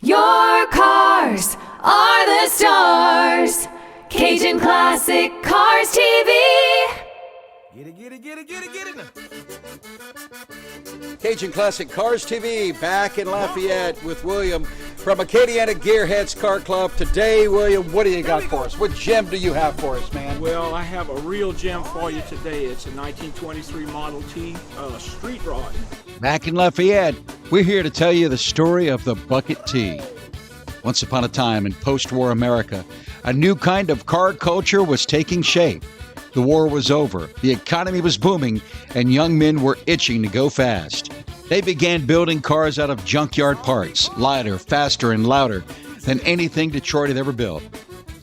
Your cars are the stars. Cajun Classic Cars TV. Get it now. Cajun Classic Cars TV back in Lafayette with William from Acadiana Gear Heads Car Club. Today, William, what do you got for us? What gem do you have for us, man? Well, I have a real gem for you today. It's a 1923 Model T street rod. Back in Lafayette, we're here to tell you the story of the Bucket T. Once upon a time in post-war America, a new kind of car culture was taking shape. The war was over, the economy was booming, and young men were itching to go fast. They began building cars out of junkyard parts, lighter, faster, and louder than anything Detroit had ever built.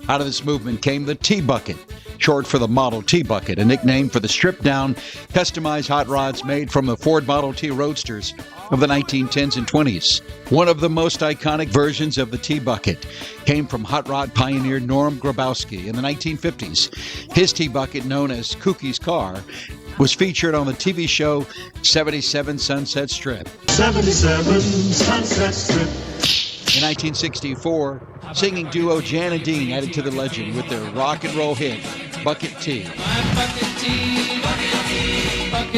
Out of this movement came the T-Bucket, short for the Model T Bucket, a nickname for the stripped-down, customized hot rods made from the Ford Model T Roadsters of the 1910s and 20s. One of the most iconic versions of the T-Bucket came from hot rod pioneer Norm Grabowski in the 1950s. His T-Bucket, known as Kookie's Car, was featured on the TV show 77 Sunset Strip. 77 Sunset Strip. In 1964, singing duo Jan and Dean added to the legend with their rock and roll hit, Bucket T.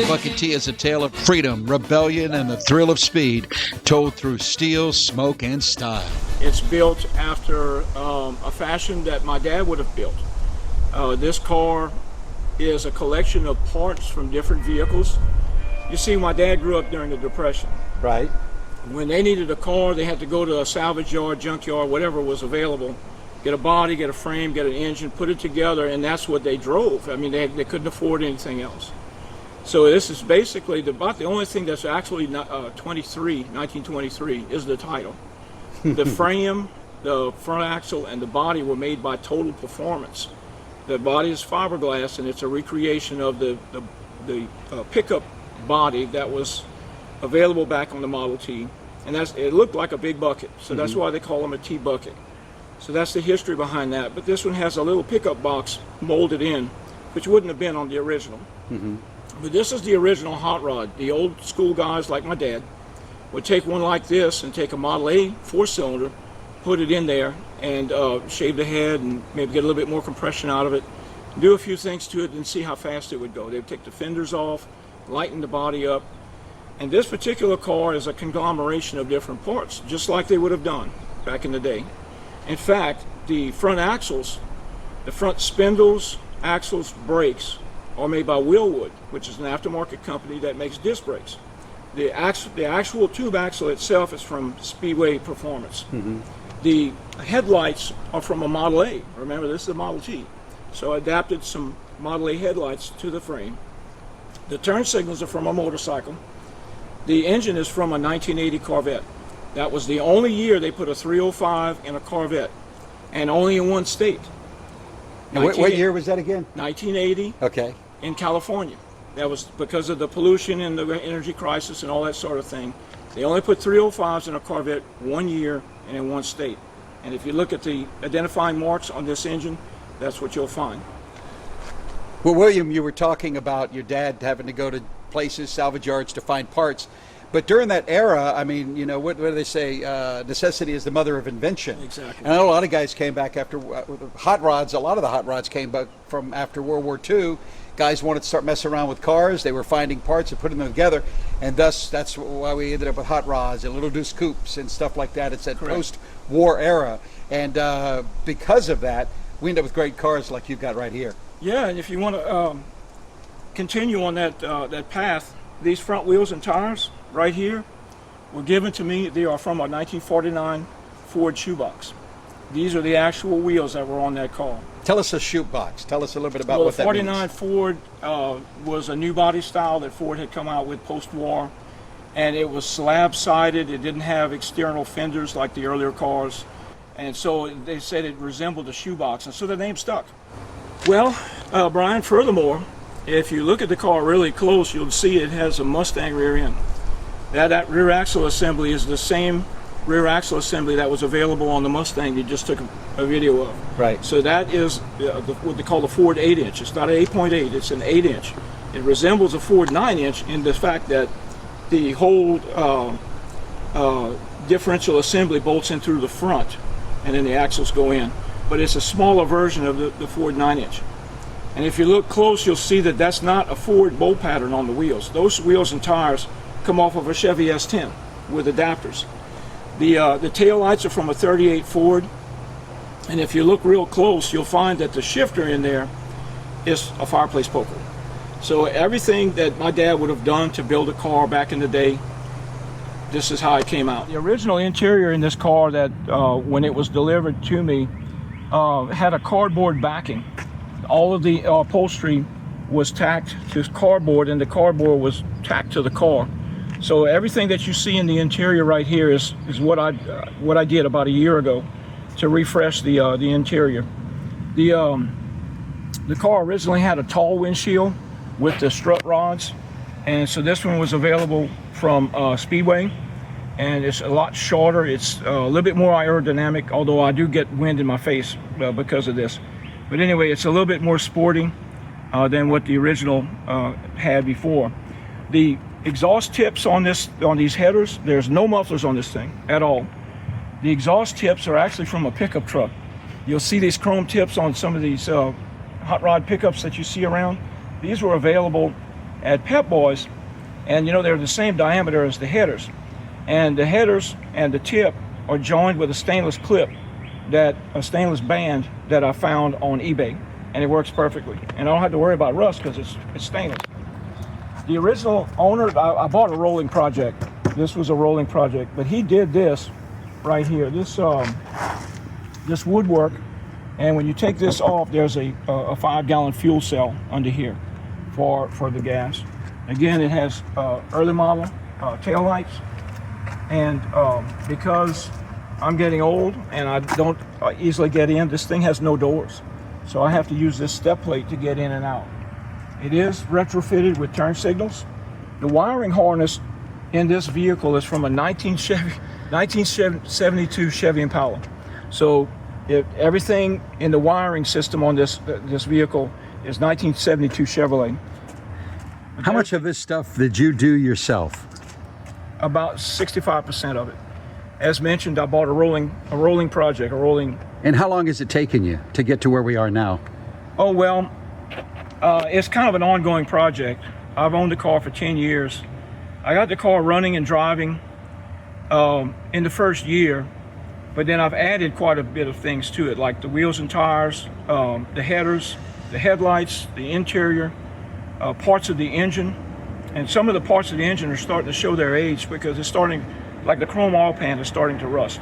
Bucket T is a tale of freedom, rebellion, and the thrill of speed, told through steel, smoke, and style. It's built after a fashion that my dad would have built. This car is a collection of parts from different vehicles. You see, my dad grew up during the Depression. Right. When they needed a car, they had to go to a salvage yard, junkyard, whatever was available, get a body, get a frame, get an engine, put it together, and that's what they drove. I mean, they couldn't afford anything else. So this is basically about the only thing that's actually 1923 is the title. The frame, the front axle, and the body were made by Total Performance. The body is fiberglass, and it's a recreation of the pickup body that was available back on the Model T, and it looked like a big bucket, so that's why they call them a T-Bucket. So that's the history behind that. But this one has a little pickup box molded in, which wouldn't have been on the original. But this is the original hot rod. The old school guys like my dad would take one like this and take a Model A 4-cylinder, put it in there, and shave the head and maybe get a little bit more compression out of it, do a few things to it, and see how fast it would go. They would take the fenders off, lighten the body up. And this particular car is a conglomeration of different parts, just like they would have done back in the day. In fact, the front axles, the front spindles, axles, brakes are made by Willwood, which is an aftermarket company that makes disc brakes. The actual tube axle itself is from Speedway Performance. The headlights are from a Model A. Remember, this is a Model T. So I adapted some Model A headlights to the frame. The turn signals are from a motorcycle. The engine is from a 1980 Corvette. That was the only year they put a 305 in a Corvette, and only in one state. And what year was that again? 1980. Okay. In California. That was because of the pollution and the energy crisis and all that sort of thing. They only put 305s in a Corvette 1 year and in one state. And if you look at the identifying marks on this engine, that's what you'll find. Well, William, you were talking about your dad having to go to places, salvage yards, to find parts. But during that era, I mean, you know, what do they say? Necessity is the mother of invention. Exactly. And I know a lot of guys came back after hot rods. A lot of the hot rods came back from after World War II. Guys wanted to start messing around with cars. They were finding parts and putting them together. And thus, that's why we ended up with hot rods and little deuce coupes and stuff like that. It's that post-war era. And because of that, we end up with great cars like you've got right here. Yeah, and if you want to continue on that path, these front wheels and tires right here were given to me. They are from a 1949 Ford shoebox. These are the actual wheels that were on that car. Tell us a shoebox. Tell us a little bit about what that means. Well, the 49 Ford was a new body style that Ford had come out with post-war, and it was slab-sided. It didn't have external fenders like the earlier cars, and so they said it resembled a shoebox, and so the name stuck. Well, Brian, furthermore, if you look at the car really close, you'll see it has a Mustang rear end. That rear axle assembly is the same rear axle assembly that was available on the Mustang you just took a video of. Right. So that is what they call the Ford 8-inch. It's not an 8.8, it's an 8-inch. It resembles a Ford 9-inch in the fact that the whole differential assembly bolts in through the front, and then the axles go in. But it's a smaller version of the Ford 9-inch. And if you look close, you'll see that that's not a Ford bolt pattern on the wheels. Those wheels and tires come off of a Chevy S10 with adapters. The tail lights are from a 38 Ford, and if you look real close, you'll find that the shifter in there is a fireplace poker. So everything that my dad would have done to build a car back in the day, this is how it came out. The original interior in this car that when it was delivered to me had a cardboard backing. All of the upholstery was tacked to cardboard, and the cardboard was tacked to the car. So everything that you see in the interior right here is what I did about a year ago to refresh the interior. The car originally had a tall windshield with the strut rods, and so this one was available from Speedway, and it's a lot shorter. It's a little bit more aerodynamic, although I do get wind in my face because of this. But anyway, it's a little bit more sporty than what the original had before. The exhaust tips on these headers, there's no mufflers on this thing at all. The exhaust tips are actually from a pickup truck. You'll see these chrome tips on some of these hot rod pickups that you see around. These were available at Pep Boys, and they're the same diameter as the headers. And the headers and the tip are joined with a stainless band that I found on eBay, and it works perfectly. And I don't have to worry about rust because it's stainless. The original owner, I bought a rolling project. This was a rolling project, but he did this right here, this woodwork. And when you take this off, there's a 5-gallon fuel cell under here for the gas. Again, it has early model tail lights, and because I'm getting old and I don't easily get in, this thing has no doors, so I have to use this step plate to get in and out. It is retrofitted with turn signals. The wiring harness in this vehicle is from a 1972 Chevy Impala. So everything in the wiring system on this vehicle is 1972 Chevrolet. How much of this stuff did you do yourself? About 65% of it. As mentioned, I bought a rolling project. And how long has it taken you to get to where we are now? Oh, well, it's kind of an ongoing project. I've owned the car for 10 years. I got the car running and driving in the first year, but then I've added quite a bit of things to it, like the wheels and tires, the headers, the headlights, the interior, parts of the engine. And some of the parts of the engine are starting to show their age because it's starting, like the chrome oil pan is starting to rust.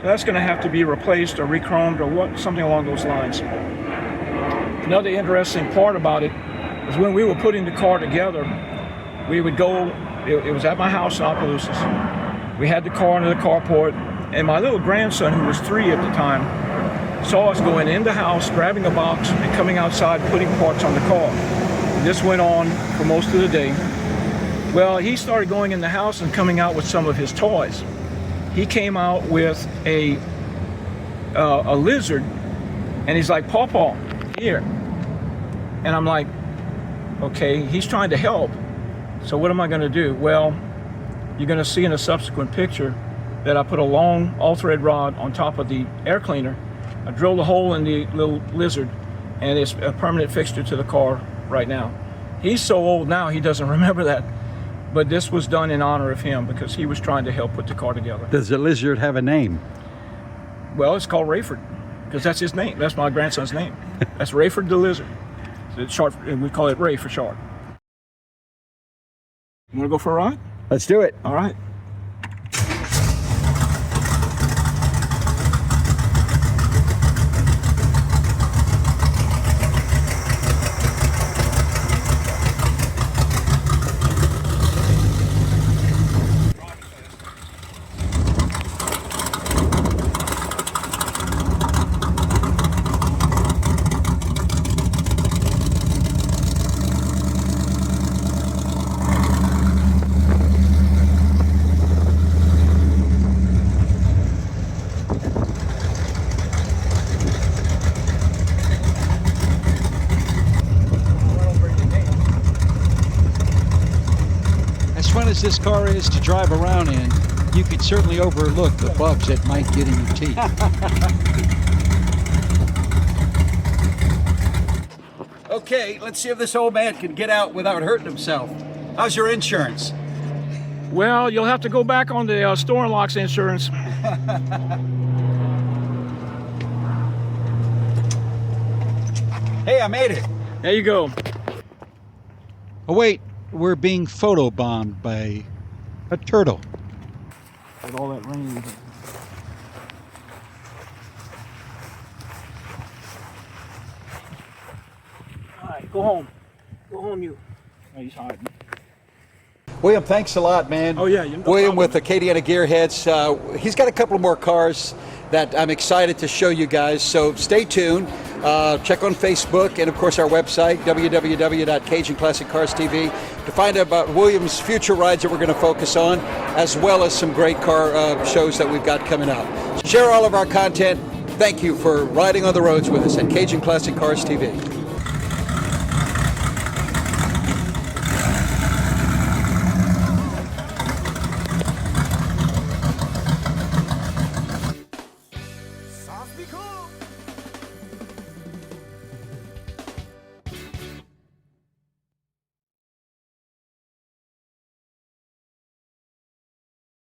So that's going to have to be replaced or re-chromed or something along those lines. Another interesting part about it is when we were putting the car together, we would go, it was at my house in Opelousas. We had the car into the carport, and my little grandson, who was 3 at the time, saw us going in the house, grabbing a box, and coming outside, putting parts on the car. And this went on for most of the day. Well, he started going in the house and coming out with some of his toys. He came out with a lizard, and he's like, "Pawpaw, here." And I'm like, okay, he's trying to help. So what am I gonna do? Well, you're gonna see in a subsequent picture that I put a long all-thread rod on top of the air cleaner. I drilled a hole in the little lizard, and it's a permanent fixture to the car right now. He's so old now, he doesn't remember that. But this was done in honor of him because he was trying to help put the car together. Does the lizard have a name? Well, it's called Rayford, because that's his name. That's my grandson's name. That's Rayford the lizard. It's short, and we call it Ray for short. You want to go for a ride? Let's do it. All right. As fun as this car is to drive around in, you could certainly overlook the bugs that might get in your teeth. Okay, let's see if this old man can get out without hurting himself. How's your insurance? Well, you'll have to go back on the store and locks insurance. Hey, I made it. There you go. Oh, wait, we're being photobombed by a turtle. With all that rain. All right, go home. Go home, you. Oh, he's hiding. William, thanks a lot, man. Oh, yeah. William with Acadiana Gear Heads. He's got a couple more cars that I'm excited to show you guys, so stay tuned. Check on Facebook and, of course, our website, www.CajunClassicCarsTV, to find out about William's future rides that we're going to focus on, as well as some great car shows that we've got coming up. Share all of our content. Thank you for riding on the roads with us at Cajun Classic Cars TV.